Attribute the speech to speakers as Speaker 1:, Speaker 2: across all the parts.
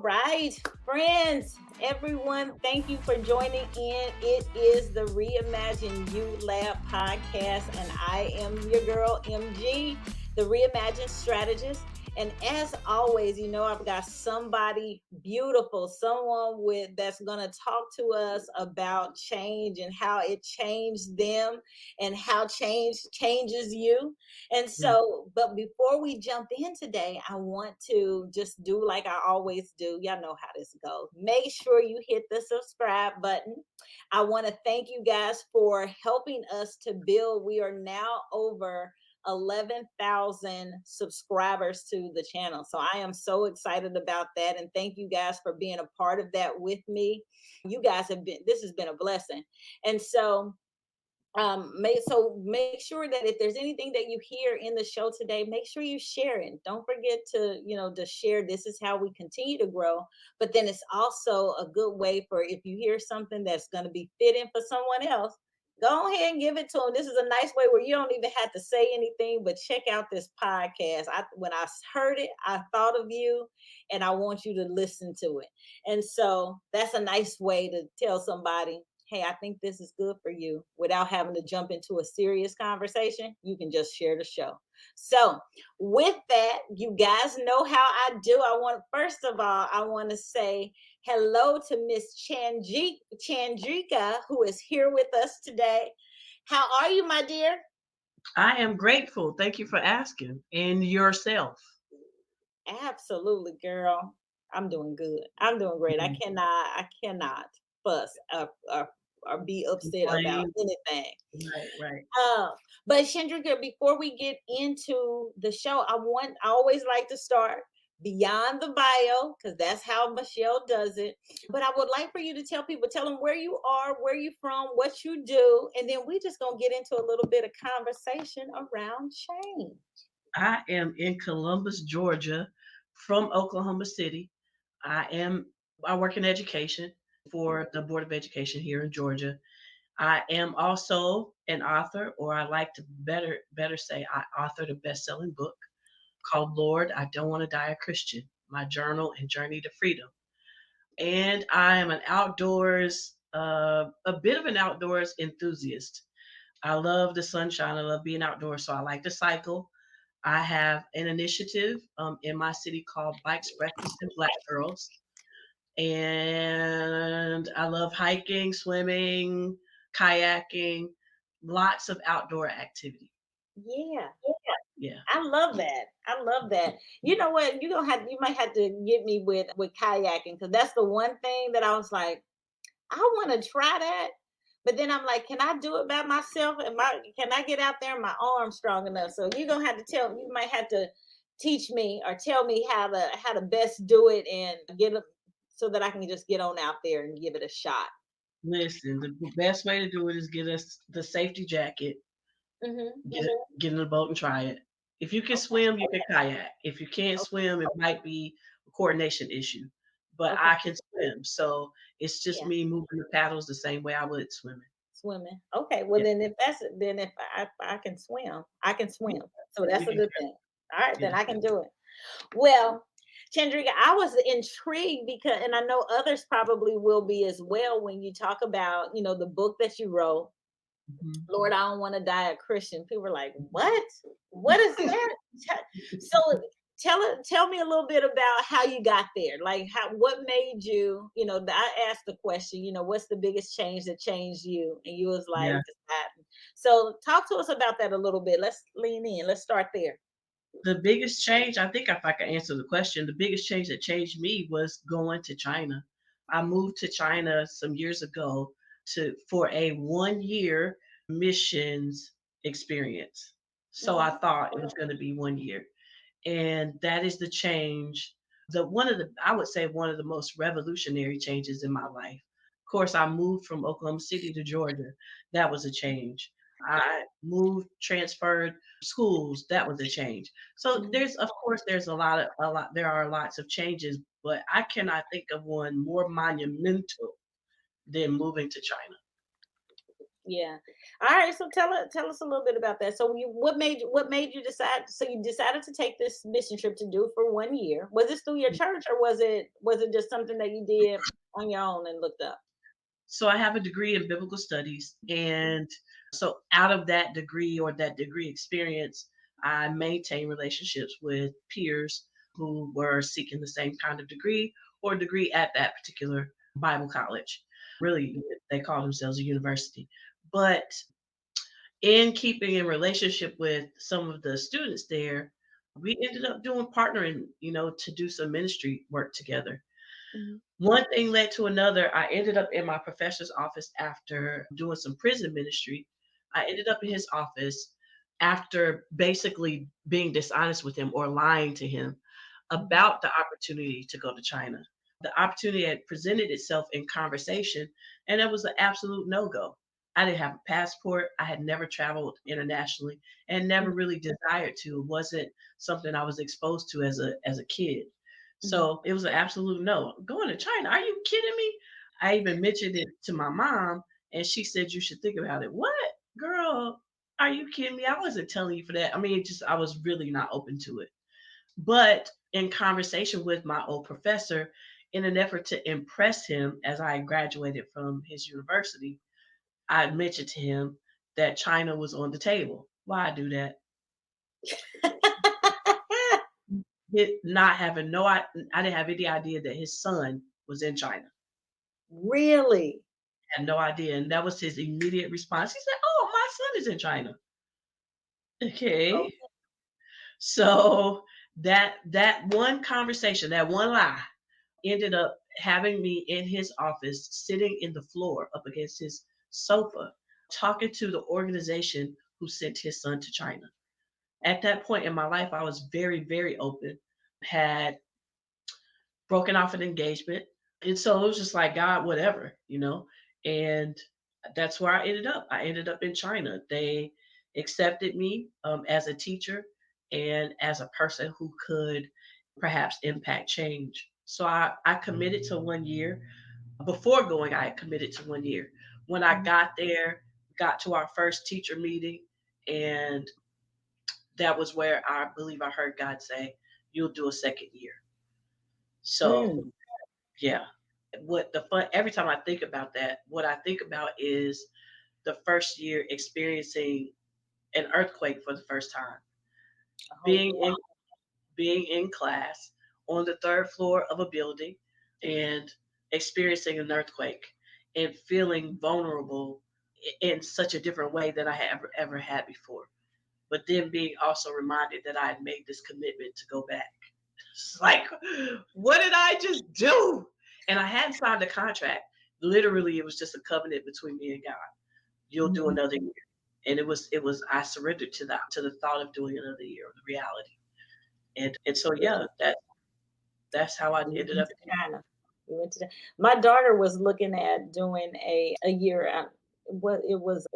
Speaker 1: Right, friends, everyone, thank you for joining in. It is the Reimagine You Lab Podcast, and I am your girl, MG, the Reimagine Strategist. And as always, I've got somebody beautiful, someone with that's gonna talk to us about change and how it changed them and how change changes you. And
Speaker 2: Mm.
Speaker 1: so, but before we jump in today, I want to just do like I always do. Y'all know how this goes. Make sure you hit the subscribe button. I want to thank you guys for helping us to build. We are now over 11,000 subscribers to the channel. So I am so excited about that. And thank you guys for being a part of that with me. You guys this has been a blessing. And so, make sure that if there's anything that you hear in the show today, make sure you share it. Don't forget to share. This is how we continue to grow. But then it's also a good way for, if you hear something that's going to be fitting for someone else, go ahead and give it to them. This is a nice way where you don't even have to say anything, but check out this podcast. When I heard it, I thought of you, and I want you to listen to it. And so that's a nice way to tell somebody, hey, I think this is good for you, without having to jump into a serious conversation. You can just share the show. So, with that, you guys know how I do. First of all, I want to say hello to Miss Chandrika, who is here with us today. How are you, my dear?
Speaker 2: I am grateful. Thank you for asking. And yourself.
Speaker 1: Absolutely, girl. I'm doing good. I'm doing great. I
Speaker 2: Mhm.
Speaker 1: cannot fuss or be upset about
Speaker 2: Complain.
Speaker 1: anything.
Speaker 2: Right, right.
Speaker 1: Uh, but Chandrika, before we get into the show, I always like to start beyond the bio, because that's how Michelle does it. But I would like for you to tell them where you are, where you from, what you do, and then we just gonna get into a little bit of conversation around change.
Speaker 2: I am in Columbus, Georgia, from Oklahoma City. I am I work in education for the Board of Education here in Georgia. I am also an author, or I like to better say I authored a best-selling book called Lord, I Don't Want to Die a Christian, My Journal and Journey to Freedom. And I am a bit of an outdoors enthusiast. I love the sunshine. I love being outdoors, so I like to cycle. I have an initiative in my city called Bikes, Breakfast, and Black Girls, and I love hiking, swimming, kayaking, lots of outdoor activity.
Speaker 1: Yeah.
Speaker 2: Yeah.
Speaker 1: I love that. I love that. You know what? You might have to get me with kayaking, because that's the one thing that I was like, I want to try that. But then I'm like, can I do it by myself? Can I get out there and my arms strong enough? So you're gonna have to you might have to teach me or tell me how to best do it and get it, so that I can just get on out there and give it a shot.
Speaker 2: Listen, the best way to do it is get us the safety jacket,
Speaker 1: Mm-hmm.
Speaker 2: get in the boat and try it. If you can
Speaker 1: Okay.
Speaker 2: swim, you can kayak. If you can't
Speaker 1: Okay.
Speaker 2: swim, it might be a coordination issue. But
Speaker 1: Okay.
Speaker 2: I can swim, so it's just
Speaker 1: Yeah.
Speaker 2: me moving the paddles the same way I would swimming.
Speaker 1: Swimming. Okay. Well,
Speaker 2: Yeah,
Speaker 1: then if that's it, then if I can swim, I can
Speaker 2: yeah,
Speaker 1: swim. So
Speaker 2: we
Speaker 1: that's a
Speaker 2: can.
Speaker 1: good thing. All right,
Speaker 2: Yeah.
Speaker 1: then I can do it. Well, Chandrika, I was intrigued because, and I know others probably will be as well, when you talk about, the book that you wrote,
Speaker 2: Mhm.
Speaker 1: Lord, I Don't Want to Die a Christian. People are like, what? What is that? So tell me a little bit about how you got there. Like, what made you, I asked the question, what's the biggest change that changed you? And you was like,
Speaker 2: Yeah.
Speaker 1: this happened. So talk to us about that a little bit. Let's lean in. Let's start there.
Speaker 2: The biggest change, I think if I can answer the question, the biggest change that changed me was going to China. I moved to China some years ago for a 1 year missions experience. So I
Speaker 1: Hmm.
Speaker 2: thought it was going to be 1 year. And that is the change, I would say one of the most revolutionary changes in my life. Of course, I moved from Oklahoma City to Georgia. That was a change. I moved, transferred schools. That was a change. So of course, there are lots of changes, but I cannot think of one more monumental than moving to China.
Speaker 1: Yeah. All right. So tell us a little bit about that. So what made you decide? So you decided to take this mission trip to do for 1 year. Was this through your church, or was it just something that you did on your own and looked up?
Speaker 2: So I have a degree in biblical studies. And so out of that degree or that degree experience, I maintain relationships with peers who were seeking the same kind of degree or degree at that particular Bible college. Really, they call themselves a university. But in keeping in relationship with some of the students there, we ended up doing partnering, to do some ministry work together.
Speaker 1: Mhm.
Speaker 2: One thing led to another. I ended up in my professor's office after doing some prison ministry. I ended up in his office after basically being dishonest with him or lying to him about the opportunity to go to China. The opportunity had presented itself in conversation, and it was an absolute no go. I didn't have a passport. I had never traveled internationally and never
Speaker 1: Mhm.
Speaker 2: really desired to. It wasn't something I was exposed to as a kid.
Speaker 1: Mhm.
Speaker 2: So it was an absolute no. Going to China? Are you kidding me? I even mentioned it to my mom, and she said you should think about it. What, girl? Are you kidding me? I wasn't telling you for that. I mean, just I was really not open to it. But in conversation with my old professor, in an effort to impress him as I graduated from his university, I mentioned to him that China was on the table. Why I do that? It not having no, I didn't have any idea that his son was in China.
Speaker 1: Really?
Speaker 2: Had no idea, and that was his immediate response. He said, "Oh, my son is in China."
Speaker 1: Oh,
Speaker 2: Okay, so that one conversation, that one lie, ended up having me in his office, sitting in the floor up against his sofa, talking to the organization who sent his son to China. At that point in my life, I was very, very open, had broken off an engagement. And so it was just like, God, whatever. And that's where I ended up. I ended up in China. They accepted me as a teacher and as a person who could perhaps impact change. So I committed to 1 year. Before going, I had committed to 1 year. When I
Speaker 1: mhm.
Speaker 2: got there, got to our first teacher meeting, and that was where I believe I heard God say, "You'll do a second year." So
Speaker 1: Mm.
Speaker 2: yeah. What the fun every time I think about that, what I think about is the first year experiencing an earthquake for the first time.
Speaker 1: Oh,
Speaker 2: Being
Speaker 1: wow.
Speaker 2: in being in class on the third floor of a building and experiencing an earthquake and feeling vulnerable in such a different way than I had ever had before. But then being also reminded that I had made this commitment to go back. It's like, what did I just do? And I hadn't signed a contract. Literally, it was just a covenant between me and God. You'll do
Speaker 1: Mhm.
Speaker 2: another year. And it was I surrendered to the thought of doing another year, the reality. And so yeah, that's how I
Speaker 1: You
Speaker 2: ended
Speaker 1: went
Speaker 2: up.
Speaker 1: to China. You went to Chi My daughter was looking at doing a year out what it was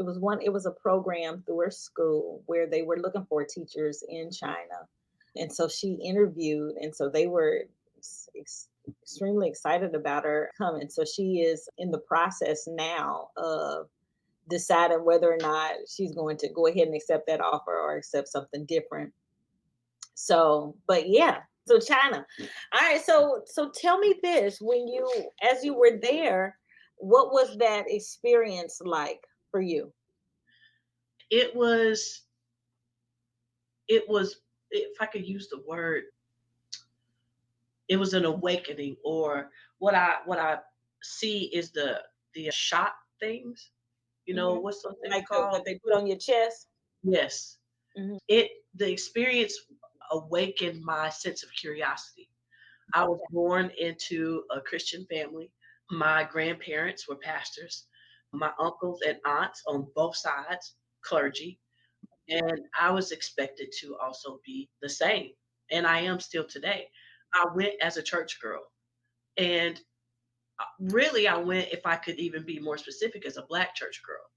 Speaker 1: a program through her school where they were looking for teachers in China, and so she interviewed, and so they were extremely excited about her coming. So she is in the process now of deciding whether or not she's going to go ahead and accept that offer or accept something different. So, but yeah, so China. All right, so tell me this, when you as you were there, what was that experience like for you?
Speaker 2: It was it was if I could use the word, it was an awakening, or what I see is the shot things.
Speaker 1: Mhm.
Speaker 2: What's those things
Speaker 1: Like
Speaker 2: called?
Speaker 1: what they put on your chest?
Speaker 2: Yes.
Speaker 1: Mhm.
Speaker 2: The experience awakened my sense of curiosity. I was
Speaker 1: Okay.
Speaker 2: born into a Christian family. My grandparents were pastors. My uncles and aunts on both sides, clergy. And I was expected to also be the same. And I am still today. I went as a church girl. And really, I went, if I could even be more specific, as a Black church girl,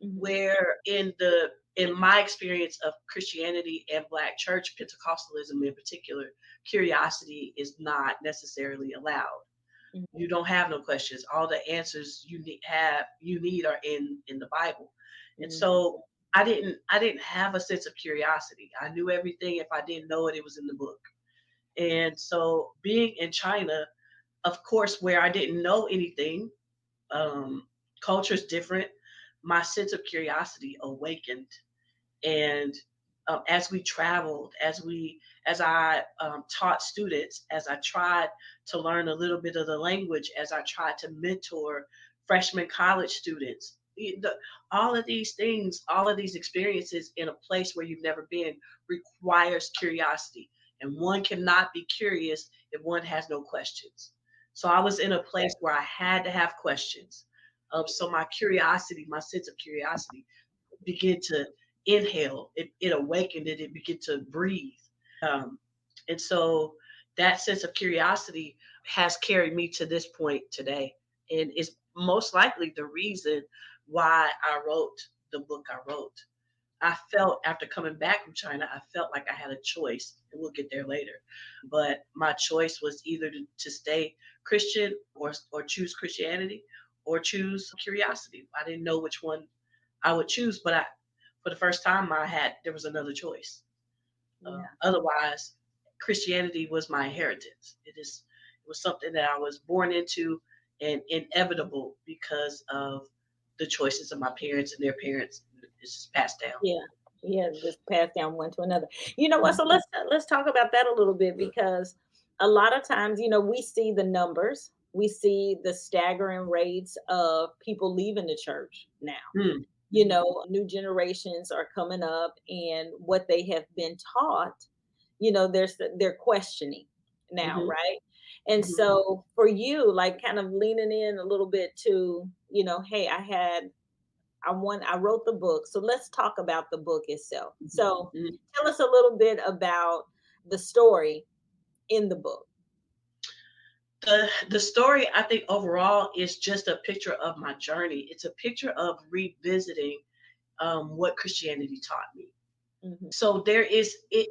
Speaker 1: Mhm.
Speaker 2: where in my experience of Christianity and Black church, Pentecostalism in particular, curiosity is not necessarily allowed.
Speaker 1: Mhm.
Speaker 2: You don't have no questions. All the answers you need are in the Bible. And
Speaker 1: Mhm.
Speaker 2: so I didn't have a sense of curiosity. I knew everything. If I didn't know it, it was in the book. And so being in China, of course, where I didn't know anything, culture's different, my sense of curiosity awakened. And as we traveled, as I taught students, as I tried to learn a little bit of the language, as I tried to mentor freshman college students, all of these things, all of these experiences in a place where you've never been requires curiosity. And one cannot be curious if one has no questions. So I was in a place where I had to have questions. So my curiosity, my sense of curiosity begin to inhale, it awakened it, it began to breathe. Um, and so that sense of curiosity has carried me to this point today and is most likely the reason why I wrote the book I wrote. I felt after coming back from China, I felt like I had a choice, and we'll get there later. But my choice was either to stay Christian or choose Christianity or choose curiosity. I didn't know which one I would choose, but for the first time there was another choice.
Speaker 1: Yeah.
Speaker 2: Otherwise, Christianity was my inheritance. It was something that I was born into and inevitable because of the choices of my parents and their parents. It's just passed down.
Speaker 1: Yeah. Yeah, just pass down one to another. You know what? So let's talk about that a little bit because a lot of times, we see the numbers, we see the staggering rates of people leaving the church now.
Speaker 2: Mm,
Speaker 1: New generations are coming up and what they have been taught, they're questioning now,
Speaker 2: mhm,
Speaker 1: right? And
Speaker 2: mhm,
Speaker 1: so for you, like kind of leaning in a little bit to, hey, I wrote the book. So let's talk about the book itself.
Speaker 2: mhm,
Speaker 1: So
Speaker 2: mhm.
Speaker 1: tell us a little bit about the story in the book.
Speaker 2: The story I think overall is just a picture of my journey. It's a picture of revisiting what Christianity taught me.
Speaker 1: Mhm.
Speaker 2: So it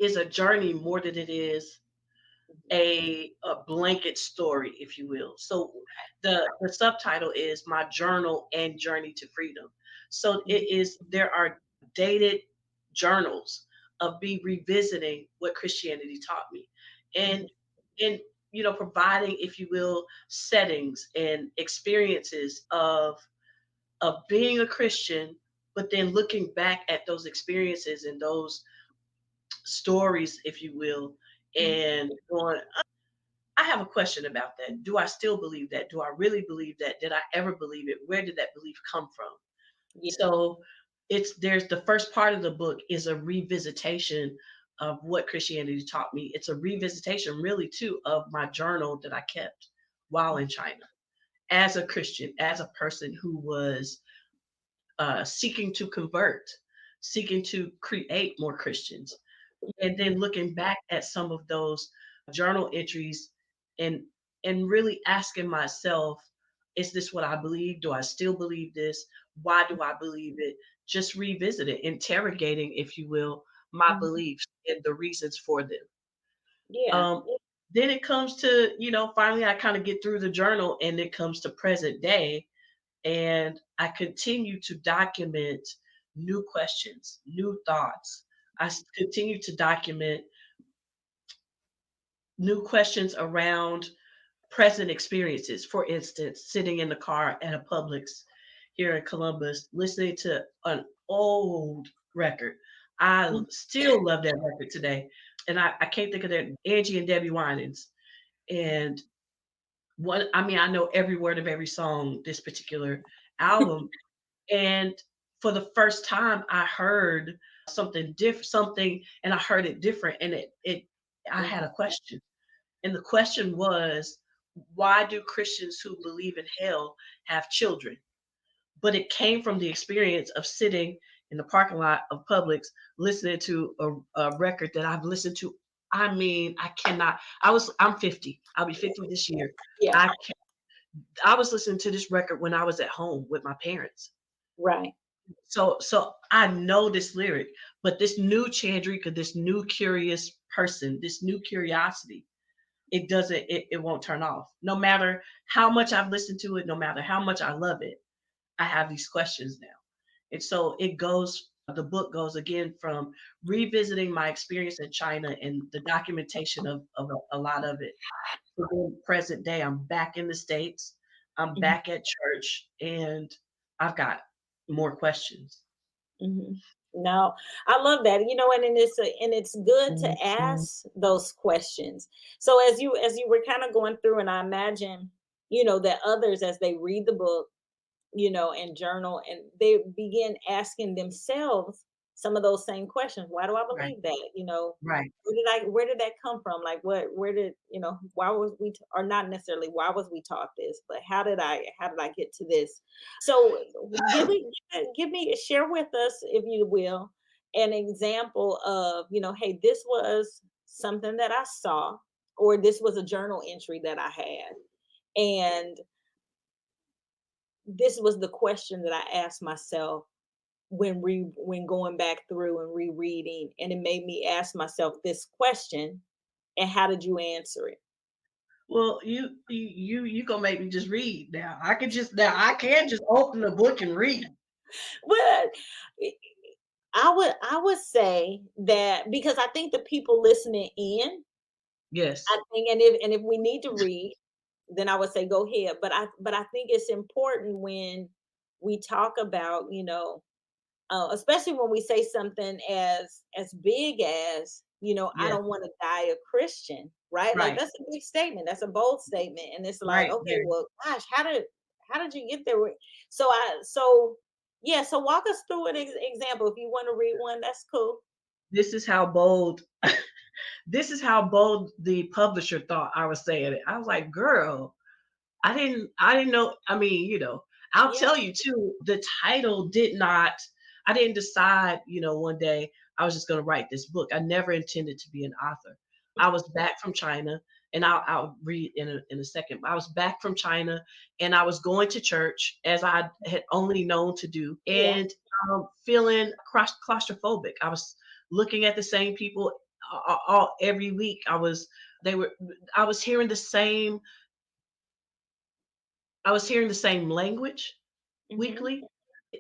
Speaker 2: is a journey more than it is a blanket story, if you will. So the subtitle is My Journal and Journey to Freedom. So
Speaker 1: Mhm.
Speaker 2: there are dated journals of me revisiting what Christianity taught me. And
Speaker 1: Mhm.
Speaker 2: and providing, if you will, settings and experiences of being a Christian, but then looking back at those experiences and those stories, if you will,
Speaker 1: Mhm.
Speaker 2: and going, I have a question about that. Do I still believe that? Do I really believe that? Did I ever believe it? Where did that belief come from?
Speaker 1: Yeah.
Speaker 2: So there's the first part of the book is a revisitation of what Christianity taught me. It's a revisitation really too of my journal that I kept while in China as a Christian, as a person who was seeking to convert, seeking to create more Christians, and then looking back at some of those journal entries and really asking myself, is this what I believe? Do I still believe this? Why do I believe it? Just revisit it, interrogating, if you will, my
Speaker 1: Mhm.
Speaker 2: beliefs and the reasons for them.
Speaker 1: Yeah.
Speaker 2: um, then it comes to, finally I kind of get through the journal and it comes to present day, and I continue to document new questions, new thoughts. Continue to document new questions around present experiences. For instance, sitting in the car at a Publix here in Columbus, listening to an old record. I
Speaker 1: Mhm.
Speaker 2: still love that record today. And I can't think of their Angie and Debbie Winans. And I know every word of every song, this particular album. And for the first time, I heard something, and I heard it different. And I had
Speaker 1: Mhm.
Speaker 2: a question. And the question was, why do Christians who believe in hell have children? But it came from the experience of sitting in the parking lot of Publix, listening to a record that I've listened to. I mean, I cannot. I'm 50. I'll be 50 this year.
Speaker 1: Yeah.
Speaker 2: I can, I was listening to this record when I was at home with my parents.
Speaker 1: Right.
Speaker 2: So I know this lyric, but this new Chandrika, this new curious person, this new curiosity, it won't turn off. No matter how much I've listened to it, no matter how much I love it, I have these questions now. And so the book goes again from revisiting my experience in China and the documentation of a lot of it. To then present day, I'm back in the States, I'm
Speaker 1: Mhm.
Speaker 2: back at church, and I've got more questions.
Speaker 1: Mhm. No, I love that. And it's good to
Speaker 2: Mhm.
Speaker 1: ask those questions. So as you were kind of going through, and I imagine, that others as they read the book, and journal, and they begin asking themselves some of those same questions. Why do I
Speaker 2: Right,
Speaker 1: believe that?
Speaker 2: right.
Speaker 1: Where did that come from? Like where did, why was or not necessarily why was we taught this, but how did I get to this? So share with us, if you will, an example of, hey, this was something that I saw, or this was a journal entry that I had. And this was the question that I asked myself when going back through and rereading, and it made me ask myself this question, and how did you answer it?
Speaker 2: Well, you gonna make me just read now. I can just open the book and read.
Speaker 1: Well, I I would say that, because I think the people listening in,
Speaker 2: Yes,
Speaker 1: I think, and if we need to read, then I would say go ahead. But I think it's important when we talk about, especially when we say something as big as, I
Speaker 2: yes,
Speaker 1: don't want to die a Christian, right? Like
Speaker 2: right,
Speaker 1: that's a big statement. That's a bold statement. And it's like,
Speaker 2: right
Speaker 1: okay,
Speaker 2: there.
Speaker 1: well, gosh, how did you get there? So yeah, so walk us through an example. If you want to read one, that's cool.
Speaker 2: This is how bold this is how bold the publisher thought I was saying it. I was like, girl, I didn't know. I mean, I'll
Speaker 1: Yeah.
Speaker 2: tell you too, the title did not I didn't decide, one day I was just gonna write this book. I never intended to be an author. I was back from China, and I'll read in a second. I was back from China, and I was going to church as I had only known to do,
Speaker 1: Yeah.
Speaker 2: and feeling claustrophobic. I was looking at the same people all every week. They were I was hearing the same language
Speaker 1: Hmm.
Speaker 2: weekly.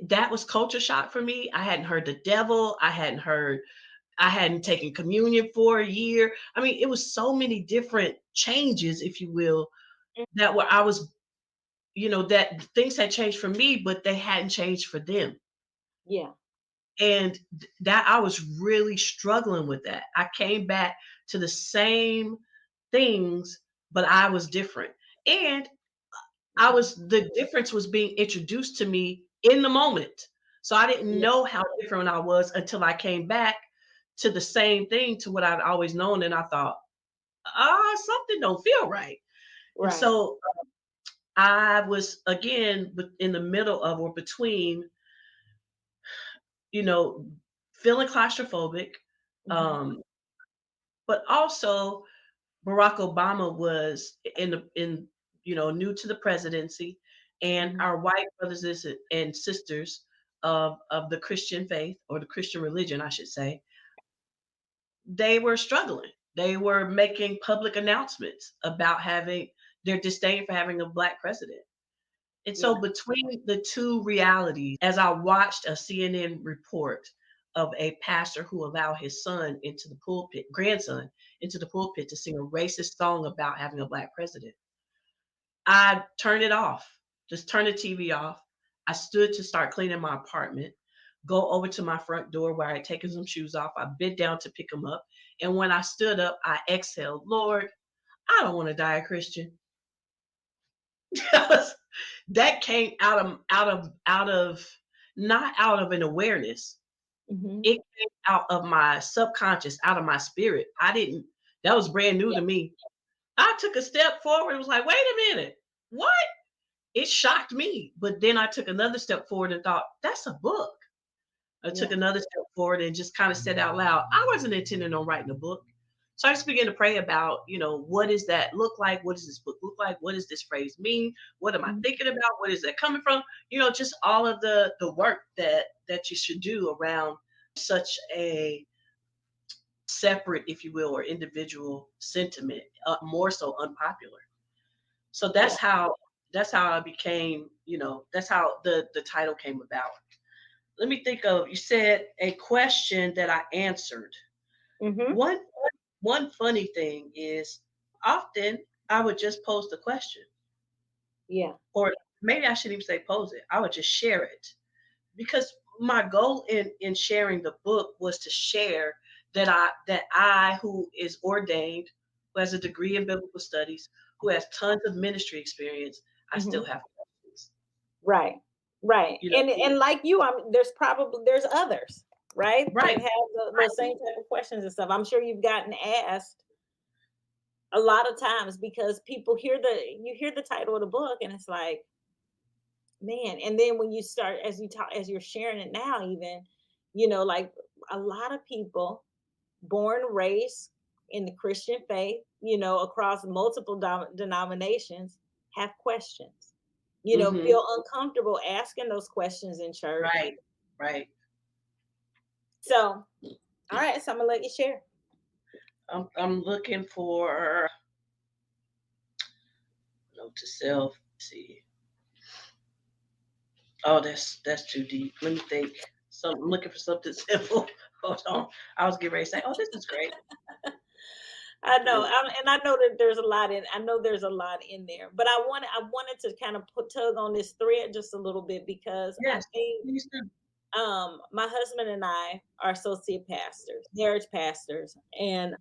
Speaker 2: That was culture shock for me. I hadn't heard the devil. I hadn't taken communion for a year. I mean, it was so many different changes, if you will, that were I was, that things had changed for me, but they hadn't changed for them.
Speaker 1: Yeah.
Speaker 2: And that I was really struggling with that. I came back to the same things, but I was different. And
Speaker 1: Hmm.
Speaker 2: the difference was being introduced to me in the moment. So I didn't
Speaker 1: Yeah.
Speaker 2: know how different I was until I came back to the same thing, to what I'd always known. And I thought, something don't feel right. And
Speaker 1: Right.
Speaker 2: so I was again in the middle of, or between, you know, feeling claustrophobic.
Speaker 1: Hmm.
Speaker 2: Um, but also Barack Obama was new to the presidency, and
Speaker 1: Hmm.
Speaker 2: our white brothers and sisters of the Christian faith, or the Christian religion, I should say, they were struggling. They were making public announcements about having their disdain for having a black president. And so
Speaker 1: Yeah.
Speaker 2: between the two realities, as I watched a CNN report of a pastor who allowed his grandson into the pulpit to sing a racist song about having a black president, I turned it off. Just turn the TV off. I stood to start cleaning my apartment, go over to my front door where I had taken some shoes off. I bent down to pick them up. And when I stood up, I exhaled, Lord, I don't want to die a Christian. That came out of not out of an awareness.
Speaker 1: Hmm.
Speaker 2: It came out of my subconscious, out of my spirit. I didn't That was brand new
Speaker 1: Yeah.
Speaker 2: to me. I took a step forward and was like, wait a minute. What? It shocked me. But then I took another step forward and thought, that's a book. I took
Speaker 1: Yeah.
Speaker 2: another step forward and just kind of said out loud, I wasn't intending on writing a book. So I just began to pray about, what does that look like? What does this book look like? What does this phrase mean? What am I
Speaker 1: Mhm.
Speaker 2: thinking about? What is that coming from? Just all of the work that you should do around such a separate, if you will, or individual sentiment, more so unpopular. So that's how I became, that's how the title came about. let me think of, you said a question that I answered.
Speaker 1: Mm-hmm.
Speaker 2: One funny thing is often I would just pose the question,
Speaker 1: Yeah.
Speaker 2: or maybe I shouldn't even say pose it. I would just share it, because my goal in sharing the book was to share that I who is ordained, who has a degree in biblical studies, who has tons of ministry experience, I
Speaker 1: Mm-hmm.
Speaker 2: still have questions.
Speaker 1: Right. Right.
Speaker 2: You know,
Speaker 1: And like you, there's others, right, that
Speaker 2: right,
Speaker 1: have those same type of questions and stuff. I'm sure you've gotten asked a lot of times because people you hear the title of the book and it's like, man. And then when you start, as you talk, as you're sharing it now, even, like a lot of people born, raised in the Christian faith, across multiple denominations, have questions,
Speaker 2: hmm,
Speaker 1: feel uncomfortable asking those questions in church.
Speaker 2: right, right.
Speaker 1: So, all right, so I'm gonna let you share.
Speaker 2: I'm looking for note to self. Let's see. Oh, that's too deep. Let me think. So I'm looking for something simple. Hold on. I was getting ready to say, oh, this is great.
Speaker 1: I know, and I know that there's a lot in. I know there's a lot in there, but I wanted to kind of tug on this thread just a little bit because I
Speaker 2: Yes,
Speaker 1: think
Speaker 2: please do.
Speaker 1: my husband and I are associate pastors, marriage pastors, and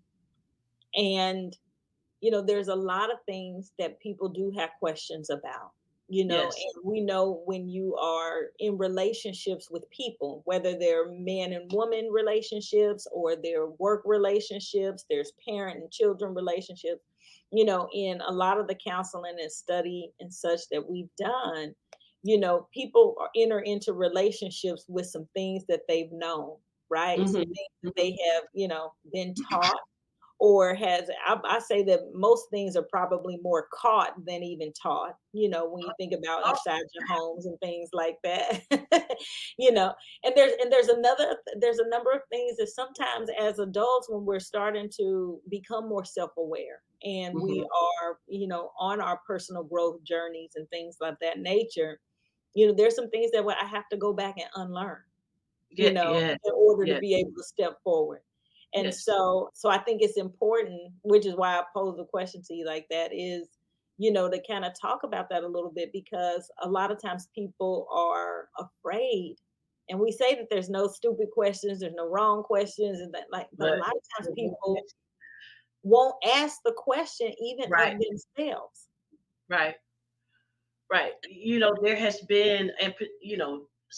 Speaker 1: there's a lot of things that people do have questions about,
Speaker 2: Yes.
Speaker 1: and we know when you are in relationships with people, whether they're man and woman relationships or they're work relationships, there's parent and children relationships, in a lot of the counseling and study and such that we've done, people enter into relationships with some things that they've known, right? Some
Speaker 2: Hmm.
Speaker 1: things that they have, been taught, or I say that most things are probably more caught than even taught, when you think about
Speaker 2: Oh,
Speaker 1: inside your homes and things like that. you know there's a number of things that sometimes as adults, when we're starting to become more self-aware and we
Speaker 2: hmm.
Speaker 1: are, on our personal growth journeys and things like that nature, there's some things that I have to go back and unlearn,
Speaker 2: Yeah, yeah,
Speaker 1: in order to
Speaker 2: yes,
Speaker 1: be able to step forward. And
Speaker 2: yes.
Speaker 1: so I think it's important, which is why I pose the question to you like that, is, to kind of talk about that a little bit, because a lot of times people are afraid. And we say that there's no stupid questions, there's no wrong questions, and that, like, but a
Speaker 2: But
Speaker 1: lot of times people won't ask the question even of
Speaker 2: right,
Speaker 1: themselves.
Speaker 2: right, right. There has been, and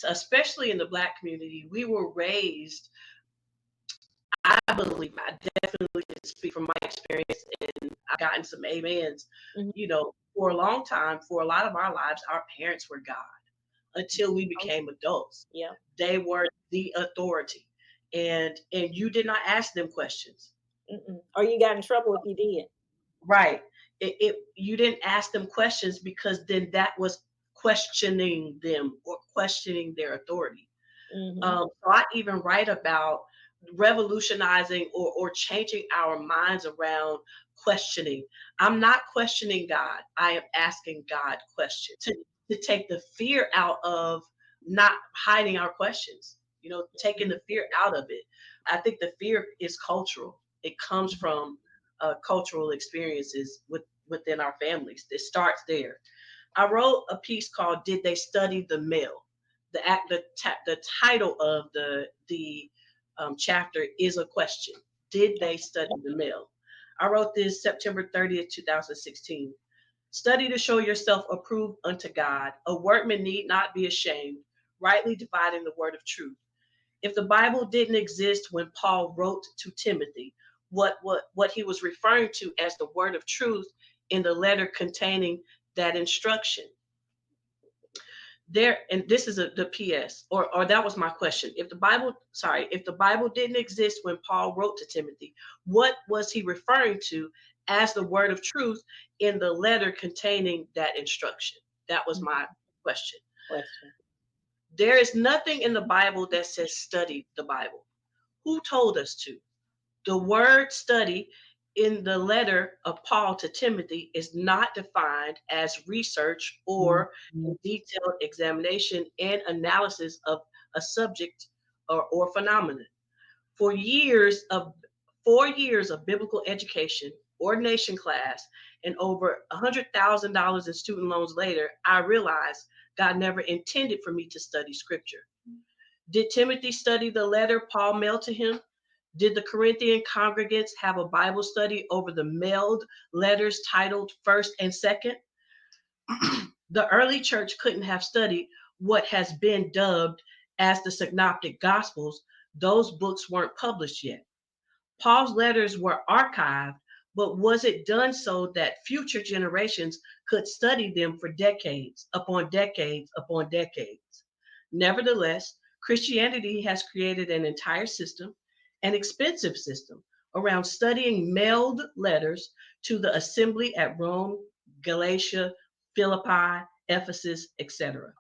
Speaker 2: especially in the Black community, we were raised. I believe, I definitely can speak from my experience, and I've gotten some amens.
Speaker 1: Mhm.
Speaker 2: For a long time, for a lot of our lives, our parents were God until we
Speaker 1: Oh,
Speaker 2: became adults.
Speaker 1: yeah.
Speaker 2: They were the authority, and you did not ask them questions.
Speaker 1: Mm-mm. Or you got in trouble if you did.
Speaker 2: Right. You didn't ask them questions, because then that was questioning them or questioning their authority.
Speaker 1: Hmm.
Speaker 2: So I even write about revolutionizing or changing our minds around questioning. I'm not questioning God. I am asking God questions to take the fear out of not hiding our questions, taking the fear out of it. I think the fear is cultural. It comes from cultural experiences within our families. It starts there. I wrote a piece called "Did They Study the Mill?" The title of the chapter is a question. Did they study the mill? I wrote this September 30th, 2016. Study to show yourself approved unto God, a workman need not be ashamed, rightly dividing the word of truth. If the Bible didn't exist when Paul wrote to Timothy, what he was referring to as the word of truth in the letter containing that instruction there, and this is the PS, or that was my question. If the Bible didn't exist when Paul wrote to Timothy, what was he referring to as the word of truth in the letter containing that instruction? That was my question.
Speaker 1: Question.
Speaker 2: There is nothing in the Bible that says study the Bible. Who told us to? The word study in the letter of Paul to Timothy is not defined as research or
Speaker 1: Mhm.
Speaker 2: detailed examination and analysis of a subject or phenomenon. For years of 4 years of biblical education, ordination class, and over $100,000 in student loans later, I realized God never intended for me to study scripture. Did Timothy study the letter Paul mailed to him? Did the Corinthian congregants have a Bible study over the mailed letters titled First and Second? The early church couldn't have studied what has been dubbed as the Synoptic Gospels. Those books weren't published yet. Paul's letters were archived, but was it done so that future generations could study them for decades upon decades upon decades? Nevertheless, Christianity has created an entire system, an expensive system, around studying mailed letters to the assembly at Rome, Galatia, Philippi, Ephesus, etc.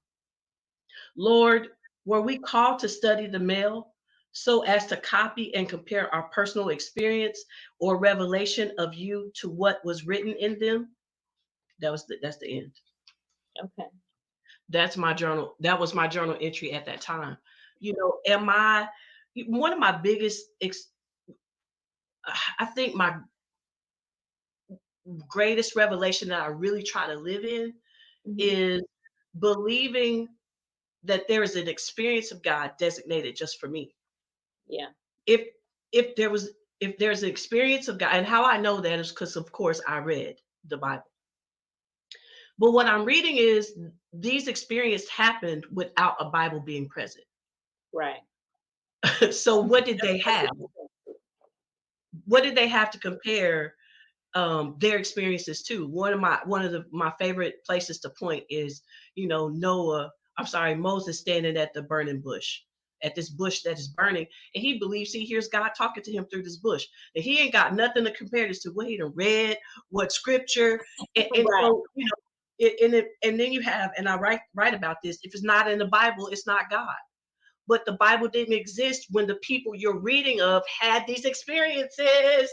Speaker 2: Lord, were we called to study the mail so as to copy and compare our personal experience or revelation of you to what was written in them? That's the end.
Speaker 1: Okay.
Speaker 2: That's my journal. That was my journal entry at that time. Am I one of my I think my greatest revelation that I really try to live in
Speaker 1: Mhm.
Speaker 2: is believing that there is an experience of God designated just for me.
Speaker 1: Yeah.
Speaker 2: if if there was if there's an experience of God, and how I know that is because of course I read the Bible. But what I'm reading is these experiences happened without a Bible being present.
Speaker 1: Right.
Speaker 2: So what did they
Speaker 1: That's
Speaker 2: have? What did they have to compare their experiences to? One of my favorite places to point is, Moses standing at the burning bush, at this bush that is burning, and he believes he hears God talking to him through this bush. And he ain't got nothing to compare this to what he done read, what scripture, and
Speaker 1: right.
Speaker 2: so and then you have, and I write about this. If it's not in the Bible, it's not God. But the Bible didn't exist when the people you're reading of had these experiences.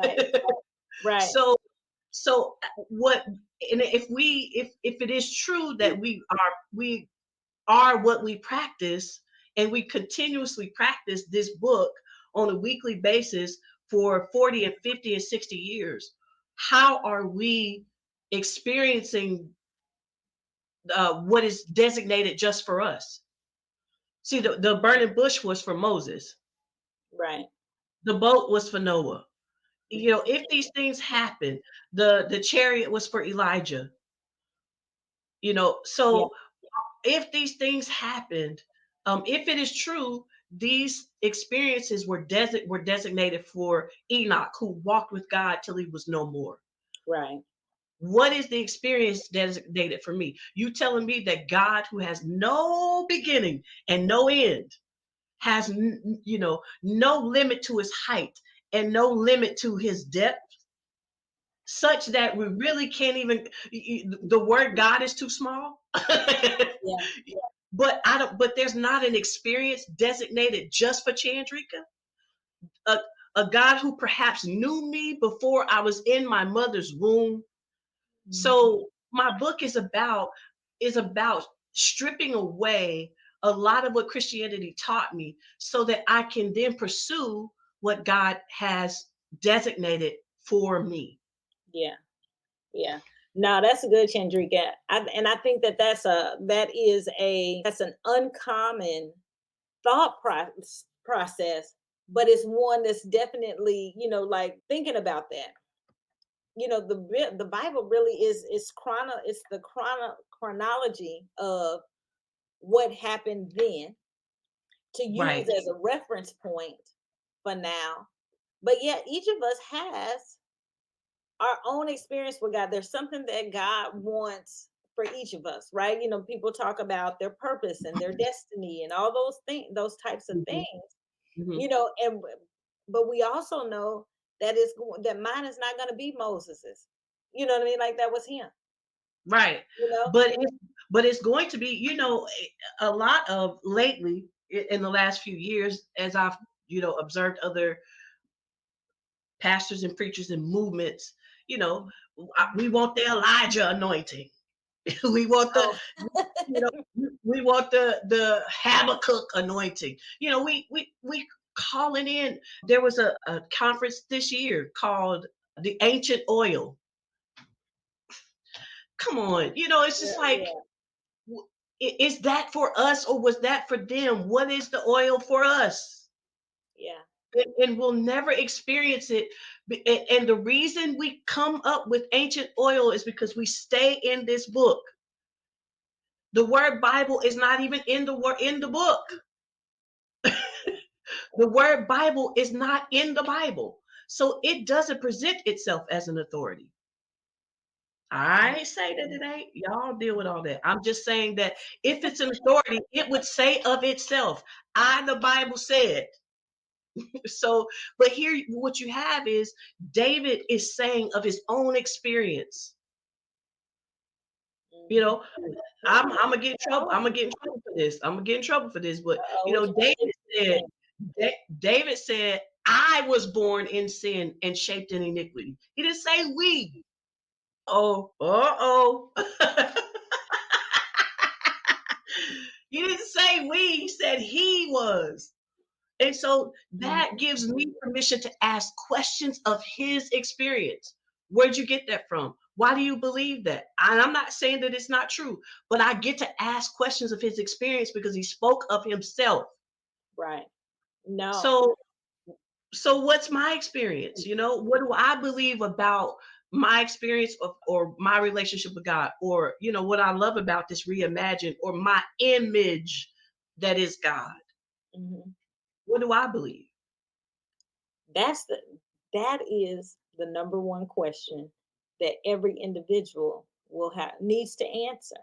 Speaker 1: Right. Right.
Speaker 2: So what, and if it is true that we are what we practice, and we continuously practice this book on a weekly basis for 40 and 50 and 60 years, how are we experiencing what is designated just for us? See, the burning bush was for Moses.
Speaker 1: Right.
Speaker 2: The boat was for Noah. If these things happen, the chariot was for Elijah.
Speaker 1: Yeah.
Speaker 2: So if these things happened, if it is true, these experiences were designated for Enoch, who walked with God till he was no more.
Speaker 1: Right.
Speaker 2: What is the experience designated for me? You telling me that God, who has no beginning and no end, has no limit to his height and no limit to his depth, such that we really can't even, the word God is too small.
Speaker 1: Yeah.
Speaker 2: But there's not an experience designated just for Chandrika, a, a God who perhaps knew me before I was in my mother's womb.
Speaker 1: Mhm.
Speaker 2: So my book is about stripping away a lot of what Christianity taught me, so that I can then pursue what God has designated for me.
Speaker 1: Yeah. Yeah. No, that's a good, Chandrika. And I think that that's an uncommon process, but it's one that's definitely, like thinking about that. The Bible really it's the chronology of what happened then, to use
Speaker 2: Right.
Speaker 1: as a reference point for now. But yet each of us has our own experience with God. There's something that God wants for each of us, right? People talk about their purpose and their destiny and all those things, those types of
Speaker 2: Mhm,
Speaker 1: things,
Speaker 2: mhm.
Speaker 1: and but we also know that mine is not going to be Moses's. You know what I mean? Like that was him.
Speaker 2: Right.
Speaker 1: You know?
Speaker 2: But it's going to be, a lot of lately, in the last few years, as I've, observed other pastors and preachers and movements, you know, we want the Elijah anointing. we want the
Speaker 1: Oh,
Speaker 2: You know, we want the Habakkuk anointing. You know, we calling in. There was a conference this year called the Ancient Oil. Come on, you know, it's just
Speaker 1: Yeah,
Speaker 2: like,
Speaker 1: yeah,
Speaker 2: is that for us or was that for them? What is the oil for us?
Speaker 1: yeah.
Speaker 2: And we'll never experience it. And the reason we come up with ancient oil is because we stay in this book. The word Bible is not even in the book. The word Bible is not in the Bible. So it doesn't present itself as an authority. I ain't say that it ain't. Y'all deal with all that. I'm just saying that if it's an authority, it would say of itself, the Bible said. So, but here, what you have is David is saying of his own experience. You
Speaker 1: Mhm.
Speaker 2: know, I'm gonna get in trouble. I'm gonna get in trouble for this. I'm gonna get in trouble for this. But
Speaker 1: Uh-oh,
Speaker 2: you
Speaker 1: what
Speaker 2: know,
Speaker 1: you
Speaker 2: David said,
Speaker 1: saying?
Speaker 2: David said, "I was born in sin and shaped in iniquity." He didn't say we. Oh. He didn't say we. He said he was. And so that
Speaker 1: Mhm.
Speaker 2: gives me permission to ask questions of his experience. Where'd you get that from? Why do you believe that? And I'm not saying that it's not true, but I get to ask questions of his experience because he spoke of himself.
Speaker 1: Right. No.
Speaker 2: So, so what's my experience? You know, what do I believe about my experience or my relationship with God, or you know, what I love about this reimagine or my image that is God?
Speaker 1: Mhm.
Speaker 2: What do I believe?
Speaker 1: That's the that is the number one question that every individual will have needs to answer.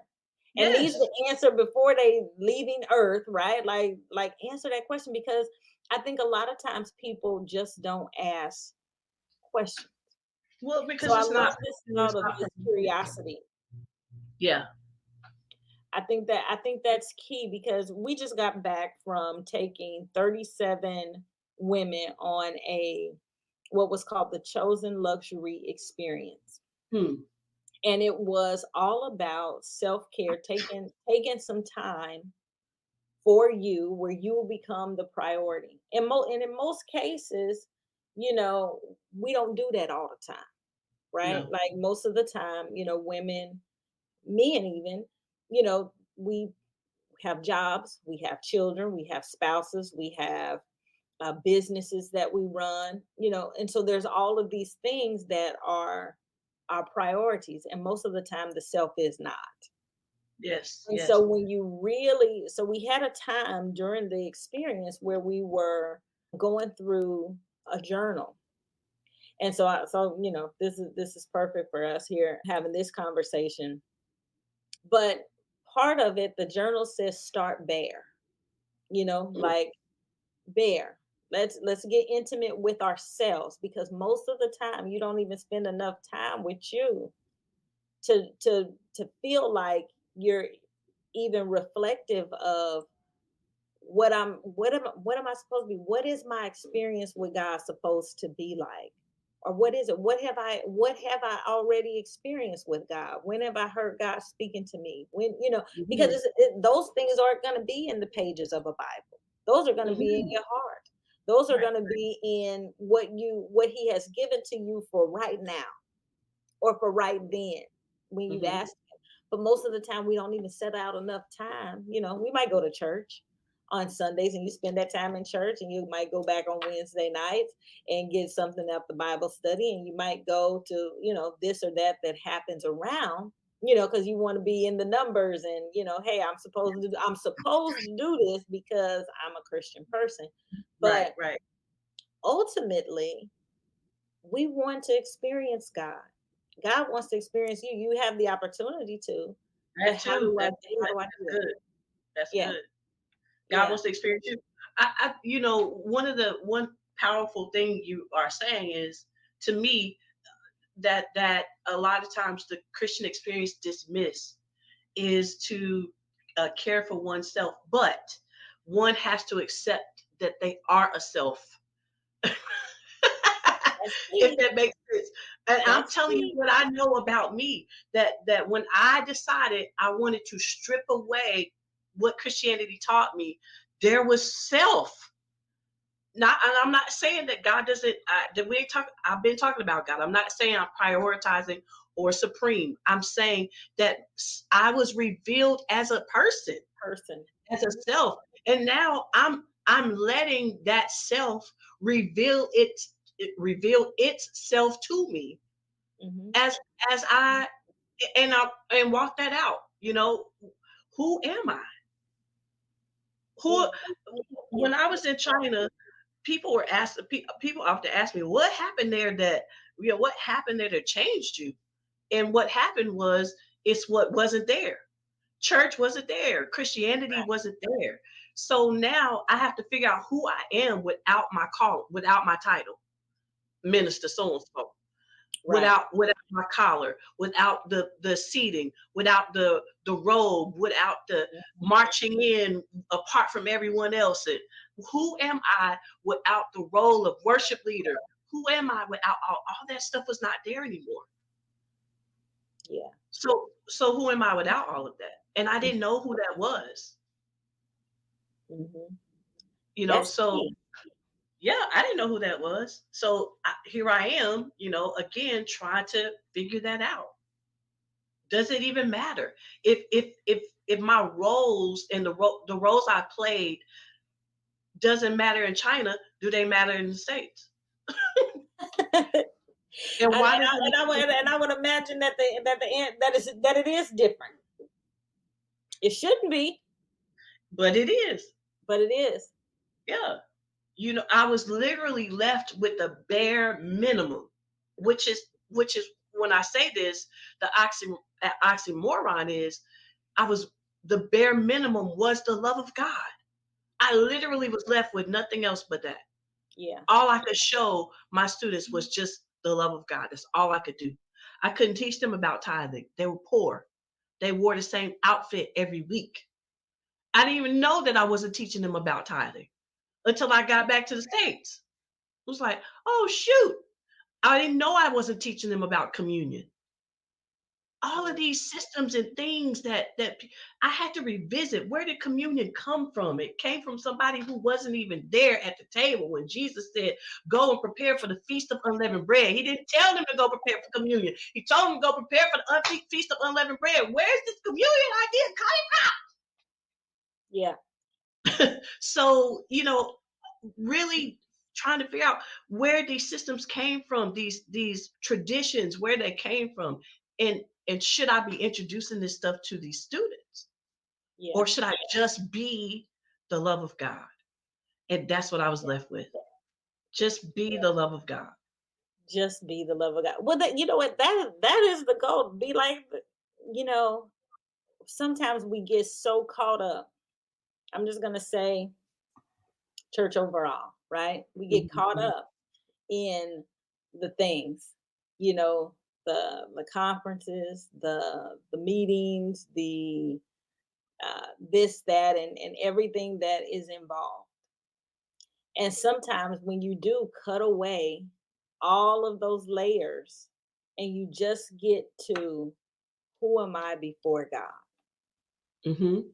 Speaker 1: And needs
Speaker 2: Yes.
Speaker 1: to answer before they leaving earth, right? Like answer that question because I think a lot of times people just don't ask questions.
Speaker 2: Well,
Speaker 1: So
Speaker 2: because
Speaker 1: I
Speaker 2: it's not.
Speaker 1: love this
Speaker 2: It's
Speaker 1: thought of
Speaker 2: not.
Speaker 1: just curiosity.
Speaker 2: Yeah.
Speaker 1: I think that's key because we just got back from taking 37 women on a what was called the Chosen Luxury Experience.
Speaker 2: Hmm.
Speaker 1: And it was all about self-care, taking some time for you where you will become the priority. And in most cases, we don't do that all the time, right?
Speaker 2: No.
Speaker 1: Like most of the time, women, men even, we have jobs, we have children, we have spouses, we have businesses that we run, and so there's all of these things that are our priorities. And most of the time, the self is not.
Speaker 2: Yes.
Speaker 1: And so
Speaker 2: Yes.
Speaker 1: we had a time during the experience where we were going through a journal. And this is perfect for us here having this conversation. But part of it, the journal says start bare,
Speaker 2: Hmm.
Speaker 1: like bare. Let's get intimate with ourselves because most of the time you don't even spend enough time with you to feel like you're even reflective of what am I supposed to be? What is my experience with God supposed to be like? Or what is it? What have I already experienced with God? When have I heard God speaking to me? Because
Speaker 2: Hmm.
Speaker 1: those things aren't going to be in the pages of a Bible. Those are going to be in
Speaker 2: Hmm.
Speaker 1: your heart. Those are
Speaker 2: Right.
Speaker 1: going to be in what he has given to you for right now or for right then when you've
Speaker 2: Hmm.
Speaker 1: asked him. But most of the time, we don't even set out enough time. We might go to church on Sundays and you spend that time in church, and you might go back on Wednesday nights and get something out the Bible study, and you might go to, this or that happens around, because you want to be in the numbers and, hey, I'm supposed to do this because I'm a Christian person.
Speaker 2: Right.
Speaker 1: But
Speaker 2: Right.
Speaker 1: ultimately, we want to experience God. God wants to experience you. You have the opportunity to, but
Speaker 2: That
Speaker 1: how
Speaker 2: too.
Speaker 1: do I
Speaker 2: That's
Speaker 1: how
Speaker 2: right.
Speaker 1: do I
Speaker 2: That's
Speaker 1: do it?
Speaker 2: good. That's
Speaker 1: Yeah,
Speaker 2: good. God
Speaker 1: yeah.
Speaker 2: wants to experience you. You know, one powerful thing you are saying is to me that a lot of times the Christian experience dismiss is to care for oneself, but one has to accept that they are a self.
Speaker 1: That's
Speaker 2: If
Speaker 1: key.
Speaker 2: that makes sense. And I'm
Speaker 1: That's
Speaker 2: telling you
Speaker 1: key.
Speaker 2: what I know about me, that when I decided I wanted to strip away what Christianity taught me, there was self. Not, and I'm not saying that God doesn't. That we ain't talk. I've been talking about God. I'm not saying I'm prioritizing or supreme. I'm saying that I was revealed as a person,
Speaker 1: Person.
Speaker 2: as a self, and now I'm letting that self reveal reveal itself to me
Speaker 1: Mm-hmm.
Speaker 2: as as I and walk that out. Who am I?
Speaker 1: Yeah.
Speaker 2: Who
Speaker 1: Yeah.
Speaker 2: when I was in China, people often ask me what happened there what happened there that changed you, and what happened was it's what wasn't there. Church wasn't there, Christianity wasn't there. So now I have to figure out who I am without my call, without my title, minister so and so,
Speaker 1: Right.
Speaker 2: without my collar, without the seating, without the robe, without the
Speaker 1: Mhm.
Speaker 2: marching in apart from everyone else. And who am I without the role of worship leader? Who am I without all that stuff was not there anymore.
Speaker 1: Yeah.
Speaker 2: So who am I without all of that? And I didn't know who that was.
Speaker 1: Mm-hmm. That's
Speaker 2: So
Speaker 1: key.
Speaker 2: yeah, I didn't know who that was. So here I am, again trying to figure that out. Does it even matter if my roles and the roles I played doesn't matter in China? Do they matter in the States?
Speaker 1: and,
Speaker 2: And
Speaker 1: and,
Speaker 2: why does
Speaker 1: I, and, I, would-
Speaker 2: it?
Speaker 1: and I would imagine that it is different. It shouldn't be,
Speaker 2: But it is.
Speaker 1: but it is.
Speaker 2: Yeah. I was literally left with the bare minimum, which is when I say this, the oxymoron is I was the bare minimum was the love of God. I literally was left with nothing else but that.
Speaker 1: Yeah.
Speaker 2: All I could show my students was just the love of God. That's all I could do. I couldn't teach them about tithing. They were poor. They wore the same outfit every week. I didn't even know that I wasn't teaching them about tithing until I got back to the States. It was like, oh, shoot. I didn't know I wasn't teaching them about communion. All of these systems and things that I had to revisit. Where did communion come from? It came from somebody who wasn't even there at the table when Jesus said, "Go and prepare for the feast of unleavened bread." He didn't tell them to go prepare for communion. He told them to go prepare for the feast of unleavened bread. Where's this communion idea
Speaker 1: Yeah.
Speaker 2: coming? So really trying to figure out where these systems came from, these traditions, where they came from, and should I be introducing this stuff to these students,
Speaker 1: Yeah.
Speaker 2: or should I just be the love of God? And that's what I was
Speaker 1: Yeah.
Speaker 2: left with. Just be the love of God.
Speaker 1: Just be the love of God. Well, you know what? That is the goal. Be like, you know, sometimes we get so caught up. I'm just gonna say, church overall, right? We get caught
Speaker 2: Mhm.
Speaker 1: up in the things, you know, the conferences, the meetings, the this, that, and everything that is involved. And sometimes when you do cut away all of those layers and you just get to who am I before God?
Speaker 2: Mhm.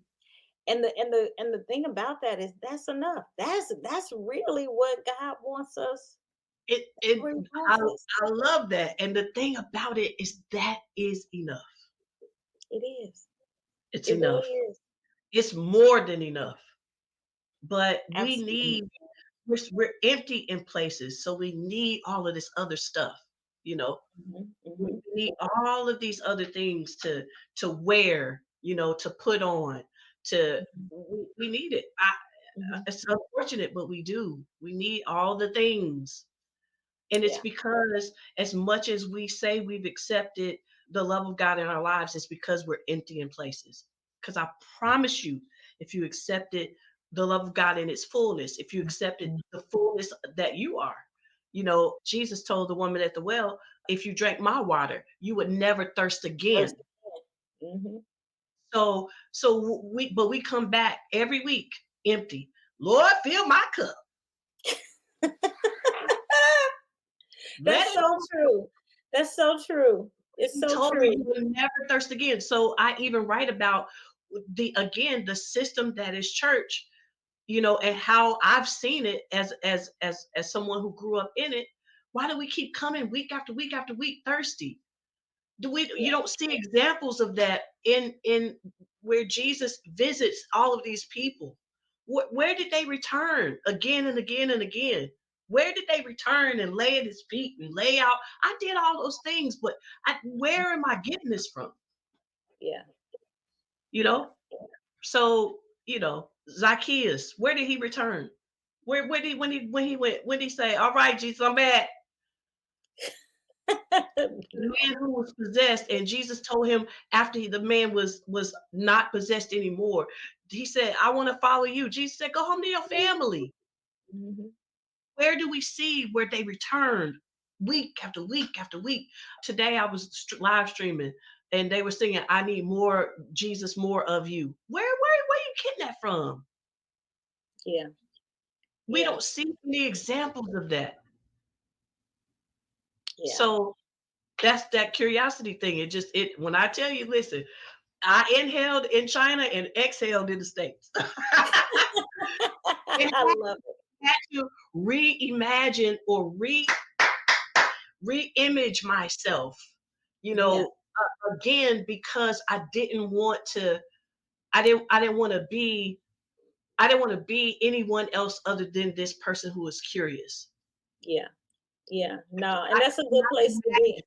Speaker 1: And the thing about that is that's enough. That's really what God wants us.
Speaker 2: It
Speaker 1: That's
Speaker 2: it
Speaker 1: where He
Speaker 2: I
Speaker 1: wants us.
Speaker 2: I love that. And the thing about it is that is enough.
Speaker 1: It is.
Speaker 2: It's
Speaker 1: It really
Speaker 2: enough.
Speaker 1: is.
Speaker 2: It's more than enough. But
Speaker 1: Absolutely.
Speaker 2: we're empty in places, so we need all of this other stuff. You know,
Speaker 1: Hmm.
Speaker 2: we
Speaker 1: Hmm.
Speaker 2: need all of these other things to wear. To put on. To we need it.
Speaker 1: Hmm.
Speaker 2: It's unfortunate, but we do. We need all the things. And it's
Speaker 1: Yeah.
Speaker 2: because as much as we say we've accepted the love of God in our lives, it's because we're empty in places. Because I promise you, if you accepted the love of God in its fullness, if you accepted the fullness that you are, Jesus told the woman at the well, if you drank my water, you would never thirst
Speaker 1: First.
Speaker 2: again.
Speaker 1: Hmm.
Speaker 2: But we come back every week empty. Lord, fill my cup. Let
Speaker 1: That's
Speaker 2: it
Speaker 1: so
Speaker 2: over.
Speaker 1: true. That's so true. It's
Speaker 2: He
Speaker 1: so
Speaker 2: told me you
Speaker 1: true.
Speaker 2: will never thirst again. So I even write about the system that is church, and how I've seen it as someone who grew up in it. Why do we keep coming week after week after week thirsty? You
Speaker 1: Yeah.
Speaker 2: don't see examples of that in where Jesus visits all of these people. Where did they return again and again and again? Where did they return and lay at his feet and lay out? I did all those things, but where am I getting this from?
Speaker 1: Yeah.
Speaker 2: You know? So, Zacchaeus, where did he return? Where did when he went, when did he say, "All right, Jesus, I'm back"? The man who was possessed, and Jesus told him after the man was not possessed anymore, he said, "I want to follow you." Jesus said, "Go home to your family."
Speaker 1: Mhm.
Speaker 2: Where do we see where they returned week after week after week? Today I was live streaming, and they were singing, "I need more Jesus, more of you." Where are you getting that from?
Speaker 1: Yeah.
Speaker 2: We
Speaker 1: Yeah.
Speaker 2: don't see any examples of that.
Speaker 1: Yeah.
Speaker 2: So that's that curiosity thing. It when I tell you, listen, I inhaled in China and exhaled in the States. It
Speaker 1: I love it.
Speaker 2: had to reimagine or reimage myself,
Speaker 1: Yeah.
Speaker 2: again, because I didn't want to be anyone else other than this person who is curious.
Speaker 1: Yeah. Yeah. No, and
Speaker 2: I
Speaker 1: that's a good
Speaker 2: cannot
Speaker 1: place to
Speaker 2: imagine
Speaker 1: be.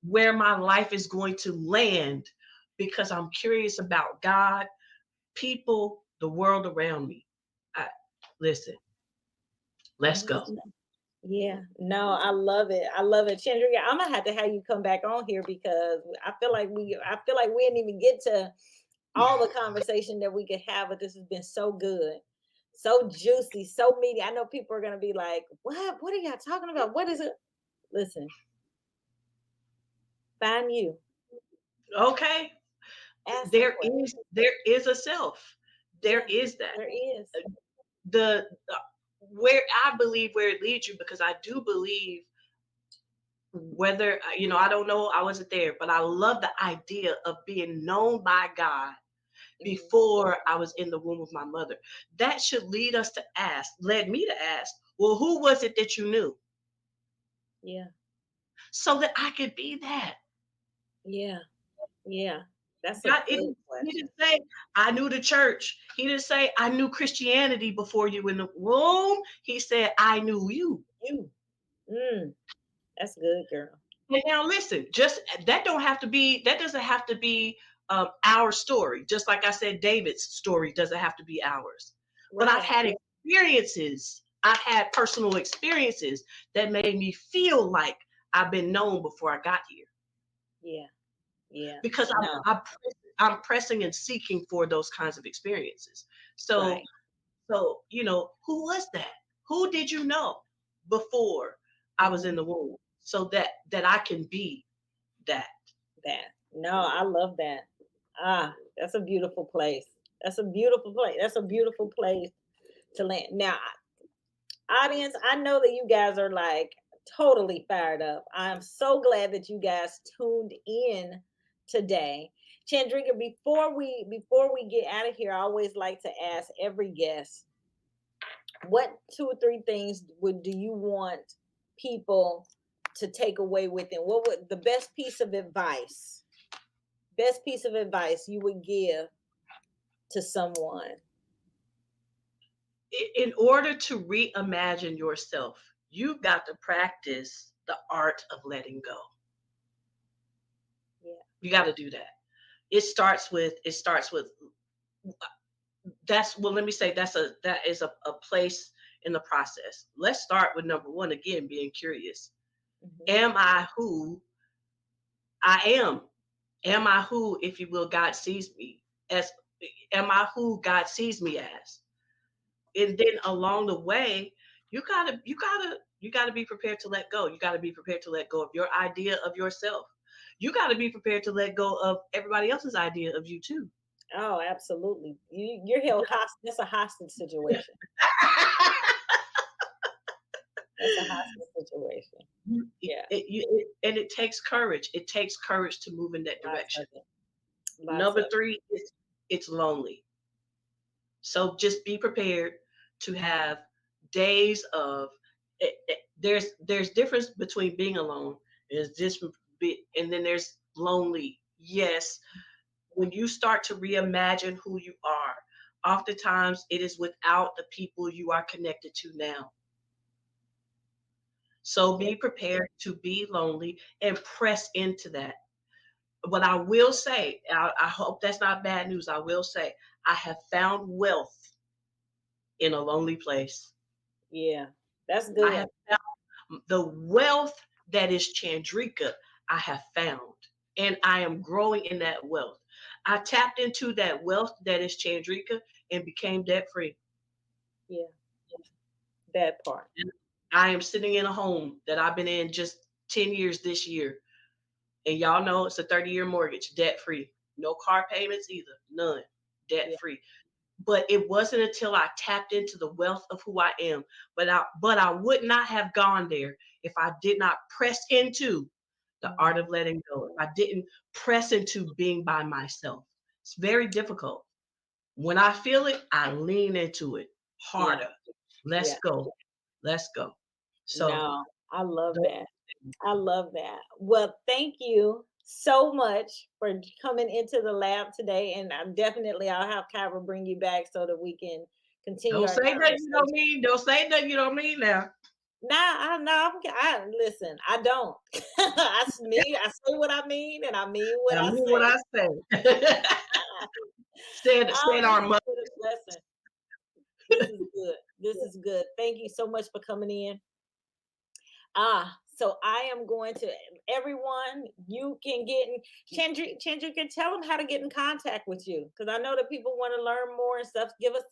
Speaker 2: where my life is going to land because I'm curious about God, people, the world around me. I, Listen, let's go.
Speaker 1: 100%. Yeah, no, I love it. I love it. Chandrika, I'm gonna have to have you come back on here because I feel like we didn't even get to all the conversation that we could have, but this has been so good, so juicy, so meaty. I know people are gonna be like, What are y'all talking about? What is it? Listen, find you.
Speaker 2: Okay,
Speaker 1: Ask some
Speaker 2: there is
Speaker 1: questions.
Speaker 2: there is a self. There
Speaker 1: Yeah,
Speaker 2: is that.
Speaker 1: there is.
Speaker 2: The where I believe where it leads you, because I do believe, whether I don't know, I wasn't there, but I love the idea of being known by God
Speaker 1: Mhm.
Speaker 2: before I was in the womb of my mother. That should led me to ask, well, who was it that you knew?
Speaker 1: Yeah,
Speaker 2: So that I could be that.
Speaker 1: yeah, yeah. That's a
Speaker 2: God,
Speaker 1: good
Speaker 2: he
Speaker 1: question.
Speaker 2: didn't say I knew the church. He didn't say I knew Christianity before you in the womb. He said I knew you.
Speaker 1: You. Mm, that's good, girl.
Speaker 2: And now listen, just that doesn't have to be our story. Just like I said, David's story doesn't have to be ours. But
Speaker 1: Right.
Speaker 2: I've had personal experiences that made me feel like I've been known before I got here,
Speaker 1: Yeah, yeah.
Speaker 2: because
Speaker 1: No,
Speaker 2: I'm pressing and seeking for those kinds of experiences. So,
Speaker 1: right.
Speaker 2: who was that? Who did you know before I was in
Speaker 1: Mhm.
Speaker 2: the womb, so that I can be that?
Speaker 1: That. No, I love that. Ah, that's a beautiful place. That's a beautiful place. That's a beautiful place to land. Now, audience, I know that you guys are like totally fired up. I'm so glad that you guys tuned in today. Chandrika, before we get out of here, I always like to ask every guest, what 2 or 3 things do you want people to take away with them? What would the best piece of advice you would give to someone?
Speaker 2: In order to reimagine yourself, you've got to practice the art of letting go.
Speaker 1: Yeah.
Speaker 2: You got to do that. It starts with that's well, let me say that is a place in the process. Let's start with number one again, being curious.
Speaker 1: Hmm.
Speaker 2: Am I who I am? Am I who, if you will, God sees me as? Am I who God sees me as? And then along the way, you gotta be prepared to let go. You gotta be prepared to let go of your idea of yourself. You gotta be prepared to let go of everybody else's idea of you too.
Speaker 1: Oh, absolutely. You're held hostage. That's a hostage situation. That's a hostage situation. Yeah,
Speaker 2: And it takes courage. It takes courage to move in that
Speaker 1: lots
Speaker 2: direction.
Speaker 1: of it. Lots
Speaker 2: Number
Speaker 1: of
Speaker 2: three is it's lonely. So just be prepared to have days of there's difference between being alone. There's this and then there's lonely. Yes, when you start to reimagine who you are, oftentimes it is without the people you are connected to now. So
Speaker 1: it.
Speaker 2: be prepared to be lonely and press into that. But I will say, I hope that's not bad news. I will say, I have found wealth in a lonely place.
Speaker 1: Yeah, that's
Speaker 2: I
Speaker 1: good.
Speaker 2: have found the wealth that is Chandrika, I have found. And I am growing in that wealth. I tapped into that wealth that is Chandrika and became debt free.
Speaker 1: Yeah, that part.
Speaker 2: And I am sitting in a home that I've been in just 10 years this year. And y'all know it's a 30-year mortgage, debt free. No car payments either, none, debt
Speaker 1: Yeah.
Speaker 2: free. But it wasn't until I tapped into the wealth of who I am. But I would not have gone there if I did not press into the art of letting go. If I didn't press into being by myself. It's very difficult. When I feel it, I lean into it
Speaker 1: Yeah,
Speaker 2: harder.
Speaker 1: yeah.
Speaker 2: Let's go. Let's go. So
Speaker 1: No, I love
Speaker 2: those
Speaker 1: that. I love that. Well, thank you so much for coming into the lab today. And I'm definitely, I'll have Kyra bring you back so that we can continue
Speaker 2: don't
Speaker 1: our
Speaker 2: say nothing you don't
Speaker 1: conversation.
Speaker 2: mean. Don't say nothing you don't mean now.
Speaker 1: Nah, listen, I don't. I say what I mean, and I mean what
Speaker 2: I
Speaker 1: I
Speaker 2: mean what
Speaker 1: say.
Speaker 2: I say. Said
Speaker 1: Oh,
Speaker 2: our
Speaker 1: this has
Speaker 2: mother.
Speaker 1: been a blessing. This is good. This is good. Thank you so much for coming in. So I am going to everyone. You can get in. Chandra can tell them how to get in contact with you because I know that people want to learn more and stuff. Give us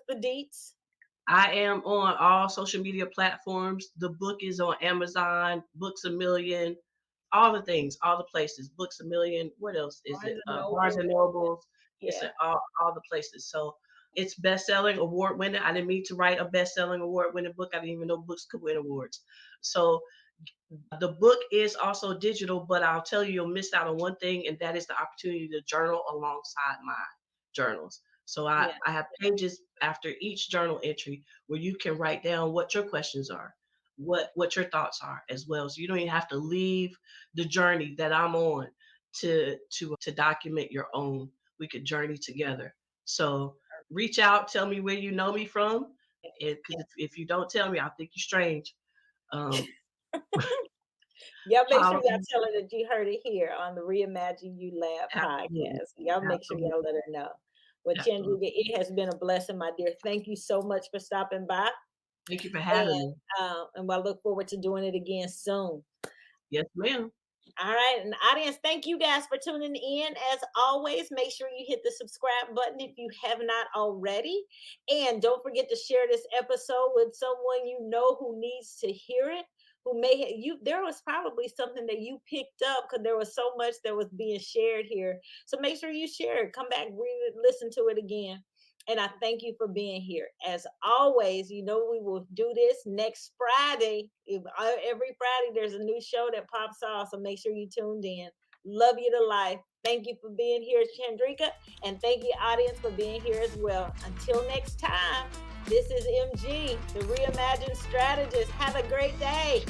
Speaker 1: the deets.
Speaker 2: I am on all social media platforms. The book is on Amazon, Books a Million, all the things, all the places. Books a Million. What else is it?
Speaker 1: Barnes and
Speaker 2: Barnes
Speaker 1: Noble.
Speaker 2: and Nobles. It's
Speaker 1: Yeah,
Speaker 2: in all the places. So it's best-selling, award-winning. I didn't mean to write a best-selling, award-winning book. I didn't even know books could win awards. So the book is also digital, but I'll tell you, you'll miss out on one thing, and that is the opportunity to journal alongside my journals. So
Speaker 1: yeah,
Speaker 2: I have pages after each journal entry where you can write down what your questions are, what your thoughts are as well. So you don't even have to leave the journey that I'm on to document your own. We could journey together. So reach out, tell me where you know me from, because if you don't tell me, I'll think you're strange. Um,
Speaker 1: y'all make sure
Speaker 2: Follow
Speaker 1: y'all
Speaker 2: me.
Speaker 1: tell her that you heard it here on the Reimagine You Lab
Speaker 2: Absolutely.
Speaker 1: podcast. Y'all make sure
Speaker 2: Absolutely.
Speaker 1: y'all let her know. Well,
Speaker 2: Absolutely.
Speaker 1: Chandrika, it has been a blessing, my dear. Thank you so much for stopping by,
Speaker 2: Thank you for having me.
Speaker 1: and I look forward to doing it again soon.
Speaker 2: Yes, ma'am.
Speaker 1: All right, and audience, thank you guys for tuning in. As always, make sure you hit the subscribe button if you have not already. And don't forget to share this episode with someone you know who needs to hear it. Who there was probably something that you picked up because there was so much that was being shared here. So make sure you share it. Come back, listen to it again. And I thank you for being here. As always, we will do this next Friday. Every Friday, there's a new show that pops off. So make sure you tuned in. Love you to life. Thank you for being here, Chandrika. And thank you, audience, for being here as well. Until next time, this is MG, the Reimagined Strategist. Have a great day.